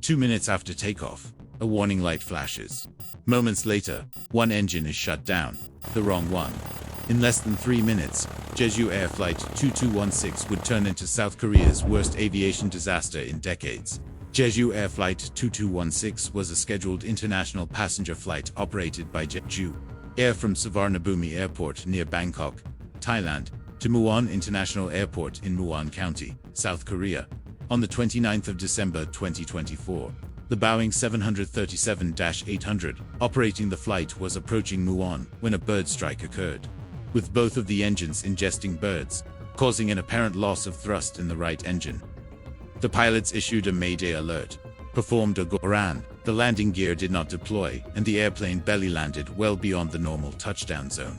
2 minutes after takeoff, a warning light flashes. Moments later, one engine is shut down, the wrong one. In less than 3 minutes, Jeju Air Flight 2216 would turn into South Korea's worst aviation disaster in decades. Jeju Air Flight 2216 was a scheduled international passenger flight operated by Jeju Air from Suvarnabhumi Airport near Bangkok, Thailand, to Muan International Airport in Muan County, South Korea. On the 29th of December 2024, the Boeing 737-800 operating the flight was approaching Muan when a bird strike occurred, with both of the engines ingesting birds, causing an apparent loss of thrust in the right engine. The pilots issued a Mayday alert, performed a overrun, the landing gear did not deploy, and the airplane belly landed well beyond the normal touchdown zone.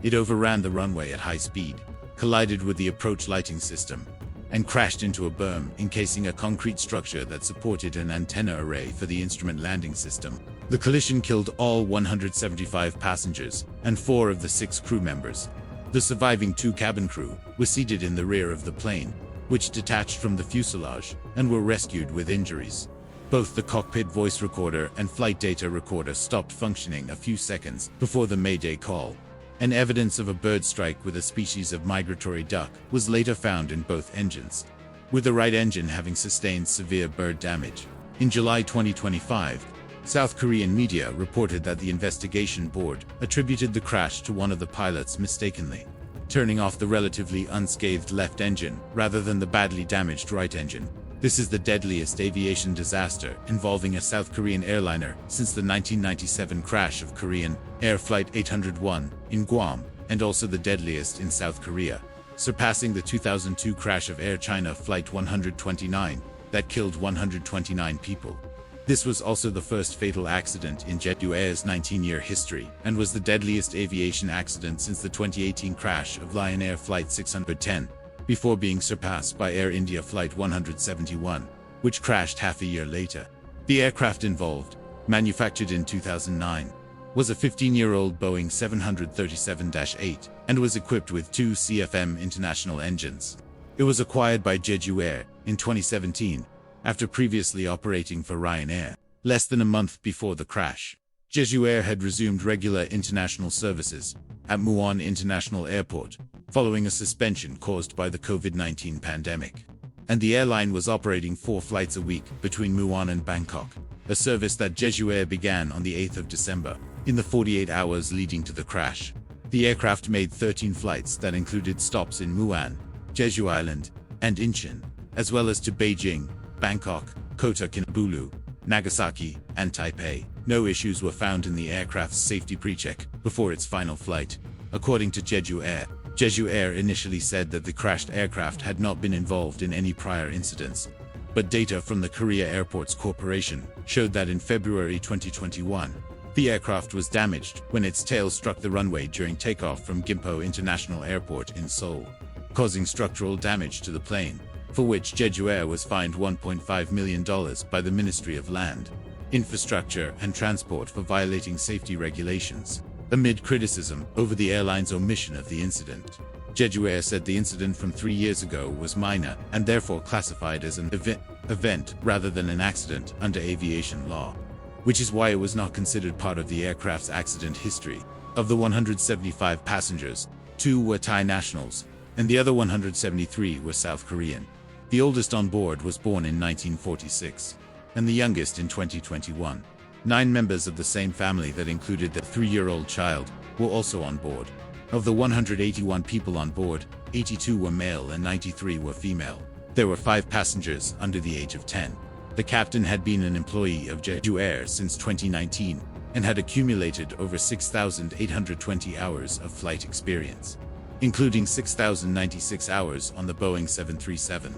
It overran the runway at high speed, collided with the approach lighting system, and crashed into a berm encasing a concrete structure that supported an antenna array for the instrument landing system. The collision killed all 175 passengers and 4 of the 6 crew members. The surviving 2 cabin crew were seated in the rear of the plane, which detached from the fuselage, and were rescued with injuries. Both the cockpit voice recorder and flight data recorder stopped functioning a few seconds before the Mayday call, and evidence of a bird strike with a species of migratory duck was later found in both engines, with the right engine having sustained severe bird damage. In July 2025, South Korean media reported that the investigation board attributed the crash to one of the pilots mistakenly turning off the relatively unscathed left engine rather than the badly damaged right engine. This is the deadliest aviation disaster involving a South Korean airliner since the 1997 crash of Korean Air Flight 801 in Guam, and also the deadliest in South Korea, surpassing the 2002 crash of Air China Flight 129 that killed 129 people. This was also the first fatal accident in Jeju Air's 19-year history, and was the deadliest aviation accident since the 2018 crash of Lion Air Flight 610, before being surpassed by Air India Flight 171, which crashed half a year later. The aircraft involved, manufactured in 2009, was a 15-year-old Boeing 737-8 and was equipped with 2 CFM International engines. It was acquired by Jeju Air in 2017, after previously operating for Ryanair. Less than a month before the crash, Jeju Air had resumed regular international services at Muan International Airport, following a suspension caused by the COVID-19 pandemic. And the airline was operating 4 flights a week between Muan and Bangkok, a service that Jeju Air began on the 8th of December. In the 48 hours leading to the crash, the aircraft made 13 flights that included stops in Muan, Jeju Island, and Incheon, as well as to Beijing, Bangkok, Kota Kinabalu, Nagasaki, and Taipei. No issues were found in the aircraft's safety pre-check before its final flight. According to Jeju Air initially said that the crashed aircraft had not been involved in any prior incidents, but data from the Korea Airports Corporation showed that in February 2021, the aircraft was damaged when its tail struck the runway during takeoff from Gimpo International Airport in Seoul, causing structural damage to the plane, for which Jeju Air was fined $1.5 million by the Ministry of Land, Infrastructure and Transport for violating safety regulations, amid criticism over the airline's omission of the incident. Jeju Air said the incident from 3 years ago was minor and therefore classified as an event rather than an accident under aviation law, which is why it was not considered part of the aircraft's accident history. Of the 175 passengers, 2 were Thai nationals, and the other 173 were South Korean. The oldest on board was born in 1946, and the youngest in 2021. 9 members of the same family that included the 3-year-old child were also on board. Of the 181 people on board, 82 were male and 93 were female. There were 5 passengers under the age of 10. The captain had been an employee of Jeju Air since 2019 and had accumulated over 6,820 hours of flight experience, including 6,096 hours on the Boeing 737.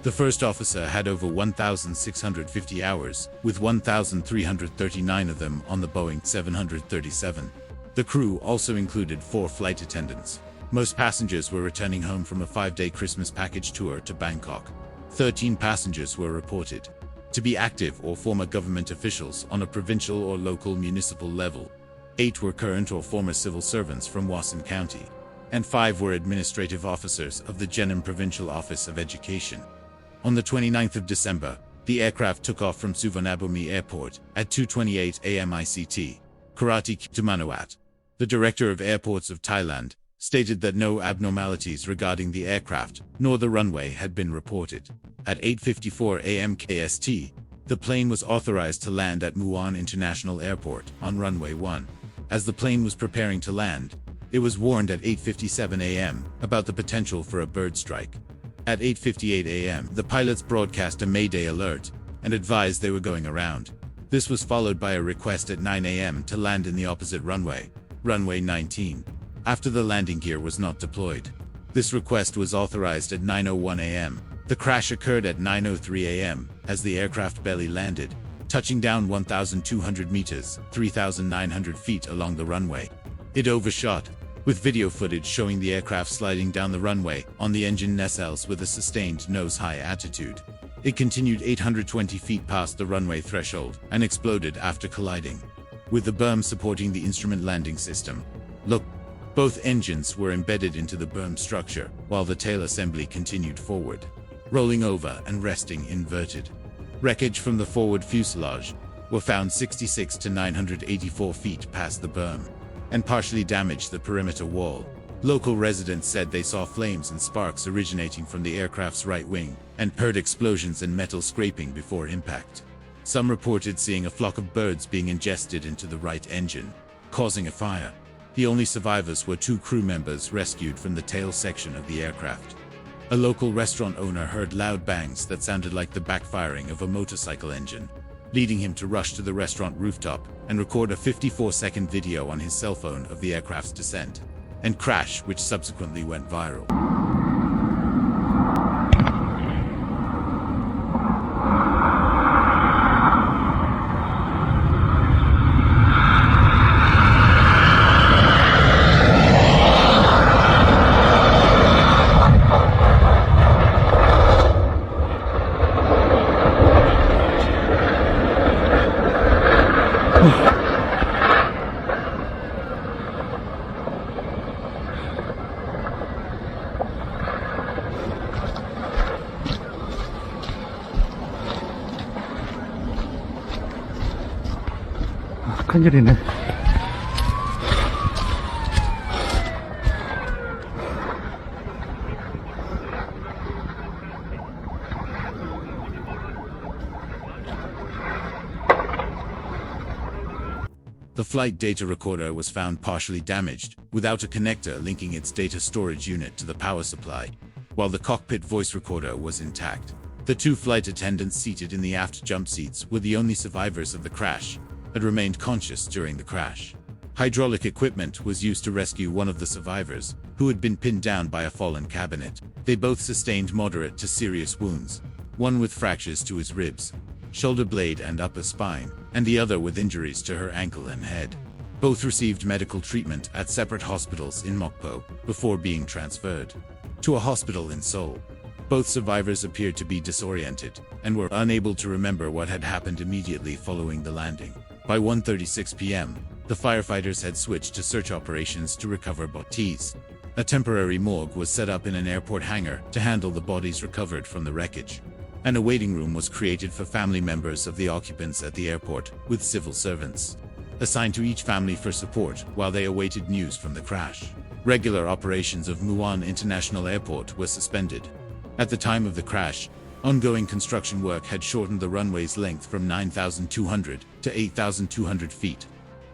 The first officer had over 1,650 hours, with 1,339 of them on the Boeing 737. The crew also included 4 flight attendants. Most passengers were returning home from a 5-day Christmas package tour to Bangkok. 13 passengers were reported to be active or former government officials on a provincial or local municipal level. 8 were current or former civil servants from Hwasun County, and 5 were administrative officers of the Jeonnam Provincial Office of Education. On the 29th of December, The aircraft took off from Suvarnabhumi Airport at 2:28 a.m. ICT, Karachi to Manawat. The Director of Airports of Thailand stated that no abnormalities regarding the aircraft nor the runway had been reported. At 8:54 a.m. KST, the plane was authorized to land at Muan International Airport on runway 1. As the plane was preparing to land, it was warned at 8:57 a.m. about the potential for a bird strike. At 8:58 a.m., the pilots broadcast a Mayday alert and advised they were going around. This was followed by a request at 9 a.m. to land in the opposite runway, runway 19, after the landing gear was not deployed. This request was authorized at 9:01 a.m. The crash occurred at 9:03 a.m. as the aircraft belly landed, touching down 1,200 meters, 3,900 feet along the runway. It overshot, with video footage showing the aircraft sliding down the runway on the engine nacelles with a sustained nose-high attitude. It continued 820 feet past the runway threshold and exploded after colliding with the berm supporting the instrument landing system. Both engines were embedded into the berm structure, while the tail assembly continued forward, rolling over and resting inverted. Wreckage from the forward fuselage were found 66 to 984 feet past the berm and partially damaged the perimeter wall. Local residents said they saw flames and sparks originating from the aircraft's right wing and heard explosions and metal scraping before impact. Some reported seeing a flock of birds being ingested into the right engine, causing a fire. The only survivors were 2 crew members rescued from the tail section of the aircraft. A local restaurant owner heard loud bangs that sounded like the backfiring of a motorcycle engine, leading him to rush to the restaurant rooftop and record a 54-second video on his cell phone of the aircraft's descent and crash, which subsequently went viral. 큰일이네. The flight data recorder was found partially damaged, without a connector linking its data storage unit to the power supply, while the cockpit voice recorder was intact. The 2 flight attendants seated in the aft jump seats were the only survivors of the crash, had remained conscious during the crash. Hydraulic equipment was used to rescue one of the survivors, who had been pinned down by a fallen cabinet. They both sustained moderate to serious wounds, one with fractures to his ribs, shoulder blade and upper spine, and the other with injuries to her ankle and head. Both received medical treatment at separate hospitals in Mokpo before being transferred to a hospital in Seoul. Both survivors appeared to be disoriented and were unable to remember what had happened immediately following the landing. By 1:36 p.m., the firefighters had switched to search operations to recover bodies. A temporary morgue was set up in an airport hangar to handle the bodies recovered from the wreckage, and a waiting room was created for family members of the occupants at the airport, with civil servants assigned to each family for support while they awaited news from the crash. Regular operations of Muan International Airport were suspended. At the time of the crash, ongoing construction work had shortened the runway's length from 9,200 to 8,200 feet.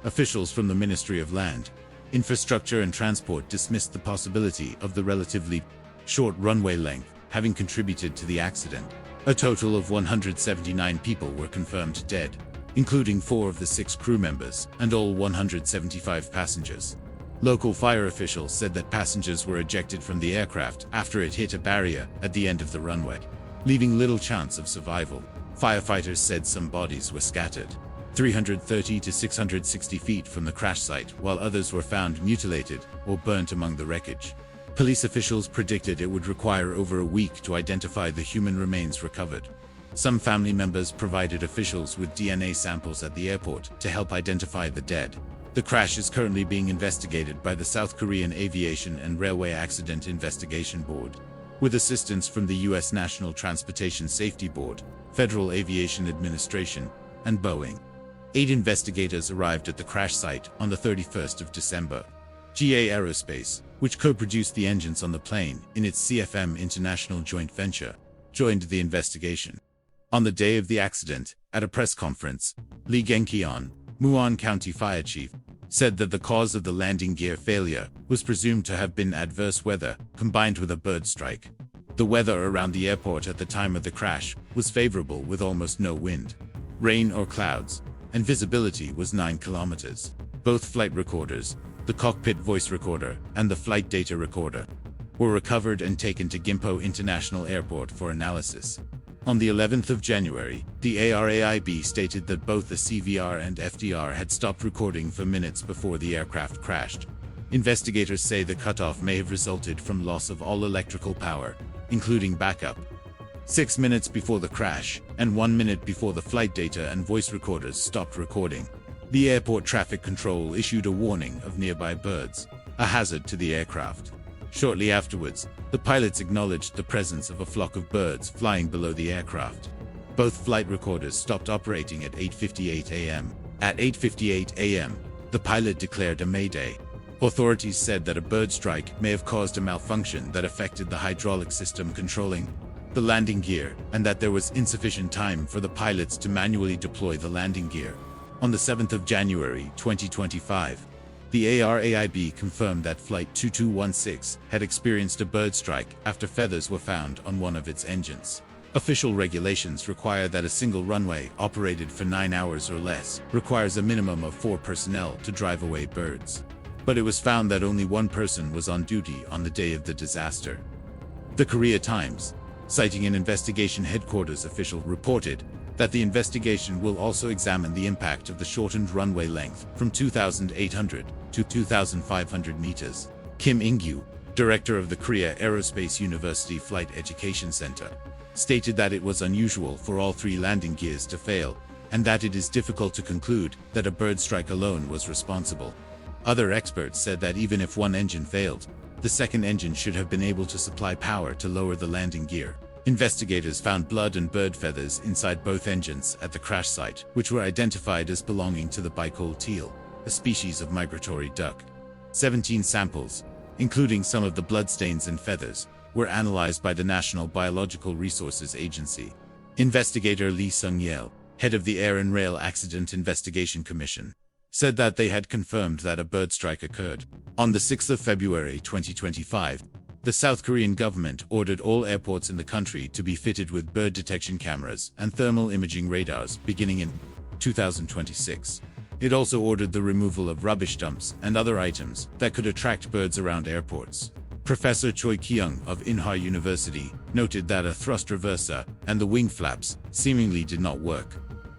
Officials from the Ministry of Land, Infrastructure and Transport dismissed the possibility of the relatively short runway length having contributed to the accident. A total of 179 people were confirmed dead, including 4 of the 6 crew members and all 175 passengers. Local fire officials said that passengers were ejected from the aircraft after it hit a barrier at the end of the runway, leaving little chance of survival. Firefighters said some bodies were scattered 330 to 660 feet from the crash site, while others were found mutilated or burnt among the wreckage. Police officials predicted it would require over a week to identify the human remains recovered. Some family members provided officials with DNA samples at the airport to help identify the dead. The crash is currently being investigated by the South Korean Aviation and Railway Accident Investigation Board. With assistance from the U.S. National Transportation Safety Board, Federal Aviation Administration, and Boeing. 8 investigators arrived at the crash site on the 31st of December. Jeju Aerospace, which co-produced the engines on the plane in its CFM International joint venture, joined the investigation. On the day of the accident, at a press conference, Lee Genkian, Muan County Fire Chief, said that the cause of the landing gear failure was presumed to have been adverse weather combined with a bird strike. The weather around the airport at the time of the crash was favorable with almost no wind, rain or clouds, and visibility was 9 kilometers. Both flight recorders, the cockpit voice recorder and the flight data recorder, were recovered and taken to Gimpo International Airport for analysis. On the 11th of January, the ARAIB stated that both the CVR and FDR had stopped recording for minutes before the aircraft crashed. Investigators say the cutoff may have resulted from loss of all electrical power, including backup. 6 minutes before the crash, and 1 minute before the flight data and voice recorders stopped recording, the airport traffic control issued a warning of nearby birds, a hazard to the aircraft. Shortly afterwards, the pilots acknowledged the presence of a flock of birds flying below the aircraft. Both flight recorders stopped operating at 8:58 a.m. At 8:58 a.m., the pilot declared a mayday. Authorities said that a bird strike may have caused a malfunction that affected the hydraulic system controlling the landing gear, and that there was insufficient time for the pilots to manually deploy the landing gear. On the 7th of January 2025, the ARAIB confirmed that Flight 2216 had experienced a bird strike after feathers were found on one of its engines. Official regulations require that a single runway operated for 9 hours or less requires a minimum of 4 personnel to drive away birds. But it was found that only 1 person was on duty on the day of the disaster. The Korea Times, citing an investigation headquarters official, reported that the investigation will also examine the impact of the shortened runway length from 2,800 to 2,500 meters. Kim In-gyu, director of the Korea Aerospace University Flight Education Center, stated that it was unusual for all 3 landing gears to fail, and that it is difficult to conclude that a bird strike alone was responsible. Other experts said that even if one engine failed, the second engine should have been able to supply power to lower the landing gear. Investigators found blood and bird feathers inside both engines at the crash site, which were identified as belonging to the Baikol teal, a species of migratory duck. 17 samples, including some of the bloodstains and feathers, were analyzed by the National Biological Resources Agency. Investigator Lee Sung-yeol, head of the Air and Rail Accident Investigation Commission, said that they had confirmed that a bird strike occurred. On the 6th of February 2025, the South Korean government ordered all airports in the country to be fitted with bird detection cameras and thermal imaging radars beginning in 2026. It also ordered the removal of rubbish dumps and other items that could attract birds around airports. Professor Choi Kyung of Inha University noted that a thrust reverser and the wing flaps seemingly did not work.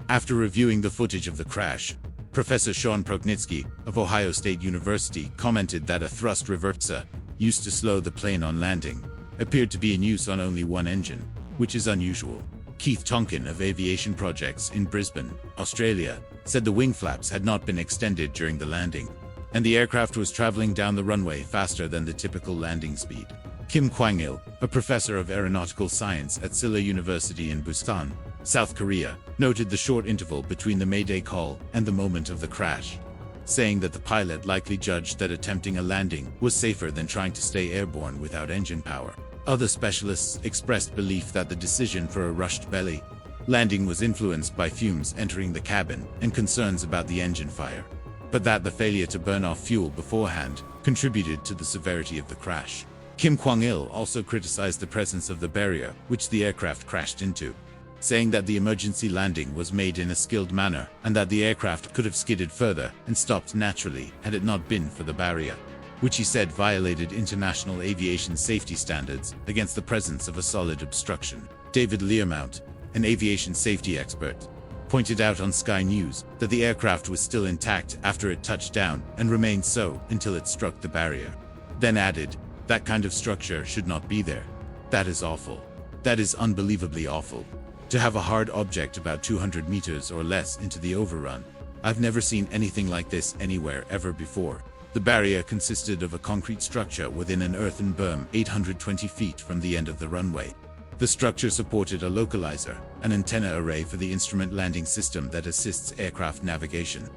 After reviewing the footage of the crash, Professor Sean Prognitsky of Ohio State University commented that a thrust reverser, used to slow the plane on landing, appeared to be in use on only one engine, which is unusual. Keith Tonkin of Aviation Projects in Brisbane, Australia, said the wing flaps had not been extended during the landing, and the aircraft was traveling down the runway faster than the typical landing speed. Kim Kwang-il, a professor of aeronautical science at Silla University in Busan, South Korea, noted the short interval between the mayday call and the moment of the crash, saying that the pilot likely judged that attempting a landing was safer than trying to stay airborne without engine power. Other specialists expressed belief that the decision for a rushed belly landing was influenced by fumes entering the cabin and concerns about the engine fire, but that the failure to burn off fuel beforehand contributed to the severity of the crash. Kim Kwang-il also criticized the presence of the barrier which the aircraft crashed into, saying that the emergency landing was made in a skilled manner and that the aircraft could have skidded further and stopped naturally had it not been for the barrier, which he said violated international aviation safety standards against the presence of a solid obstruction. David Learmount, an aviation safety expert, pointed out on Sky News that the aircraft was still intact after it touched down and remained so until it struck the barrier. Then added, "That kind of structure should not be there. That is awful. That is unbelievably awful. To have a hard object about 200 meters or less into the overrun. I've never seen anything like this anywhere ever before." The barrier consisted of a concrete structure within an earthen berm 820 feet from the end of the runway. The structure supported a localizer, an antenna array for the instrument landing system that assists aircraft navigation.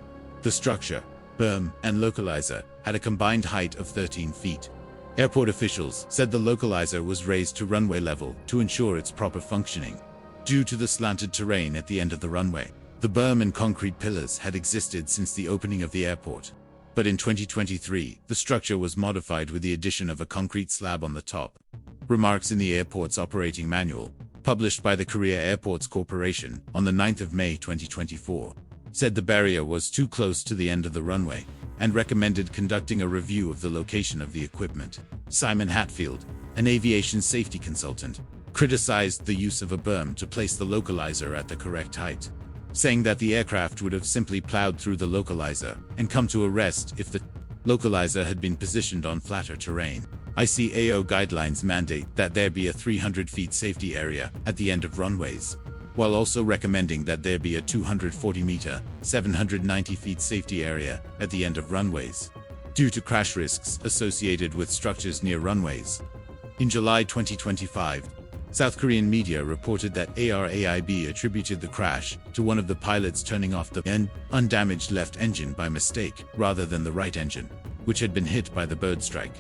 The structure, berm, and localizer had a combined height of 13 feet. Airport officials said the localizer was raised to runway level to ensure its proper functioning. Due to the slanted terrain at the end of the runway, the berm and concrete pillars had existed since the opening of the airport. But in 2023, the structure was modified with the addition of a concrete slab on the top. Remarks in the airport's operating manual, published by the Korea Airports Corporation on the 9th of May 2024, said the barrier was too close to the end of the runway and recommended conducting a review of the location of the equipment. Simon Hatfield, an aviation safety consultant, criticized the use of a berm to place the localizer at the correct height, saying that the aircraft would have simply plowed through the localizer and come to a rest if the localizer had been positioned on flatter terrain. ICAO guidelines mandate that there be a 300 feet safety area at the end of runways, while also recommending that there be a 240-meter, 790 feet safety area at the end of runways, due to crash risks associated with structures near runways. In July 2025, South Korean media reported that ARAIB attributed the crash to one of the pilots turning off the undamaged left engine by mistake rather than the right engine, which had been hit by the bird strike.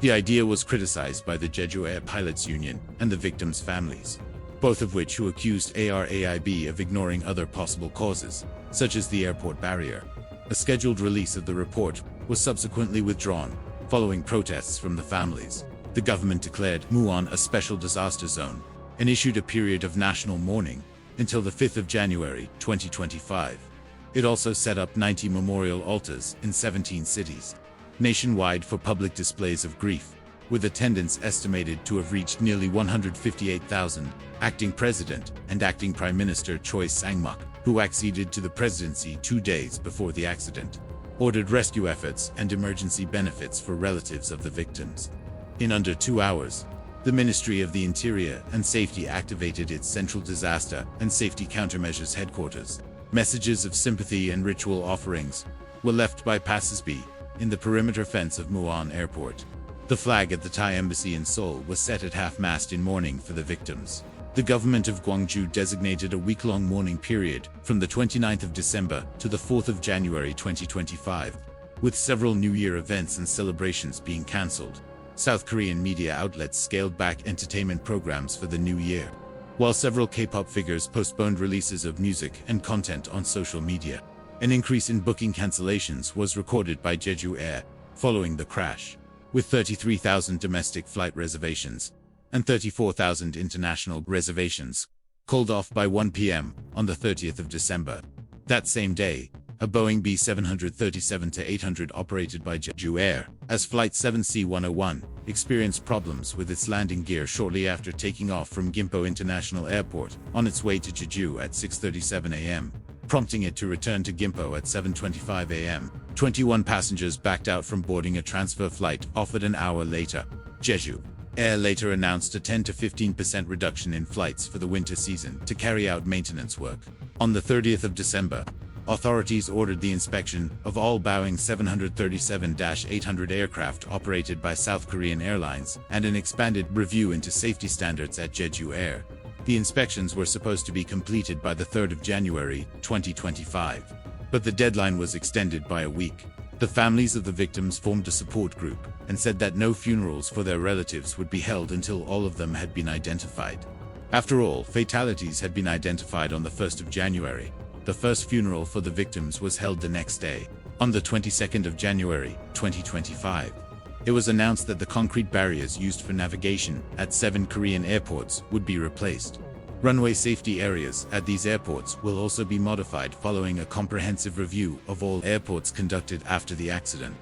The idea was criticized by the Jeju Air Pilots Union and the victims' families, both of which who accused ARAIB of ignoring other possible causes, such as the airport barrier. A scheduled release of the report was subsequently withdrawn, following protests from the families. The government declared Muan a special disaster zone and issued a period of national mourning until the 5th of January 2025. It also set up 90 memorial altars in 17 cities nationwide for public displays of grief, with attendance estimated to have reached nearly 158,000. Acting President and Acting Prime Minister Choi Sang-mok, who acceded to the presidency 2 days before the accident, ordered rescue efforts and emergency benefits for relatives of the victims. In under 2 hours, the Ministry of the Interior and Safety activated its Central Disaster and Safety Countermeasures headquarters. Messages of sympathy and ritual offerings were left by passers-by in the perimeter fence of Muan Airport. The flag at the Thai embassy in Seoul was set at half-mast in mourning for the victims. The government of Gwangju designated a week-long mourning period from the 29th of December to the 4th of January 2025, with several New Year events and celebrations being cancelled. South Korean media outlets scaled back entertainment programs for the new year, while several K-pop figures postponed releases of music and content on social media. An increase in booking cancellations was recorded by Jeju Air following the crash, with 33,000 domestic flight reservations and 34,000 international reservations called off by 1 p.m. on the 30th of December. That same day, a Boeing B737-800 operated by Jeju Air as Flight 7C101 experienced problems with its landing gear shortly after taking off from Gimpo International Airport on its way to Jeju at 6:37 a.m., prompting it to return to Gimpo at 7:25 a.m. 21 passengers backed out from boarding a transfer flight offered an hour later. Jeju Air later announced a 10 to 15% reduction in flights for the winter season to carry out maintenance work. On the 30th of December, authorities ordered the inspection of all Boeing 737-800 aircraft operated by South Korean Airlines and an expanded review into safety standards at Jeju Air. The inspections were supposed to be completed by the 3rd of January 2025, but the deadline was extended by a week. The families of the victims formed a support group and said that no funerals for their relatives would be held until all of them had been identified. After all, fatalities had been identified on the 1st of January. The first funeral for the victims was held the next day, on the 22nd of January 2025. It was announced that the concrete barriers used for navigation at 7 Korean airports would be replaced. Runway safety areas at these airports will also be modified following a comprehensive review of all airports conducted after the accident.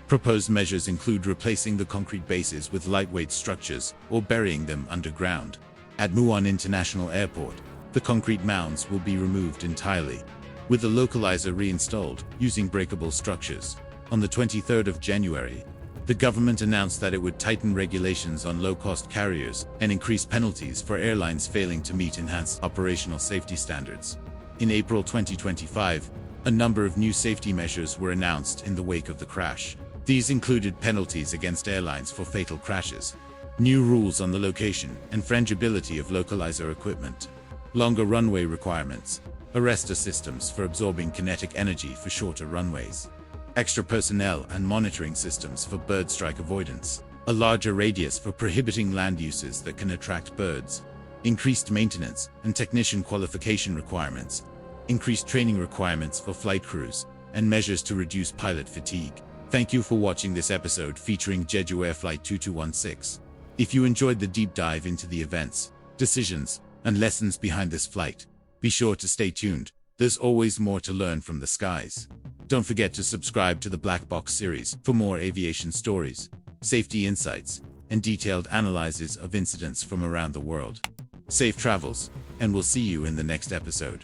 Proposed measures include replacing the concrete bases with lightweight structures or burying them underground. At Muan International Airport, the concrete mounds will be removed entirely, with the localizer reinstalled using breakable structures. On the 23rd of January, the government announced that it would tighten regulations on low-cost carriers and increase penalties for airlines failing to meet enhanced operational safety standards. In April 2025, a number of new safety measures were announced in the wake of the crash. These included penalties against airlines for fatal crashes, new rules on the location and frangibility of localizer equipment, longer runway requirements, arrestor systems for absorbing kinetic energy for shorter runways, extra personnel and monitoring systems for bird strike avoidance, a larger radius for prohibiting land uses that can attract birds, increased maintenance and technician qualification requirements, increased training requirements for flight crews, and measures to reduce pilot fatigue. Thank you for watching this episode featuring Jeju Air Flight 2216. If you enjoyed the deep dive into the events, decisions, and lessons behind this flight, be sure to stay tuned. There's always more to learn from the skies. Don't forget to subscribe to the Black Box series for more aviation stories, safety insights, and detailed analyses of incidents from around the world. Safe travels, and we'll see you in the next episode.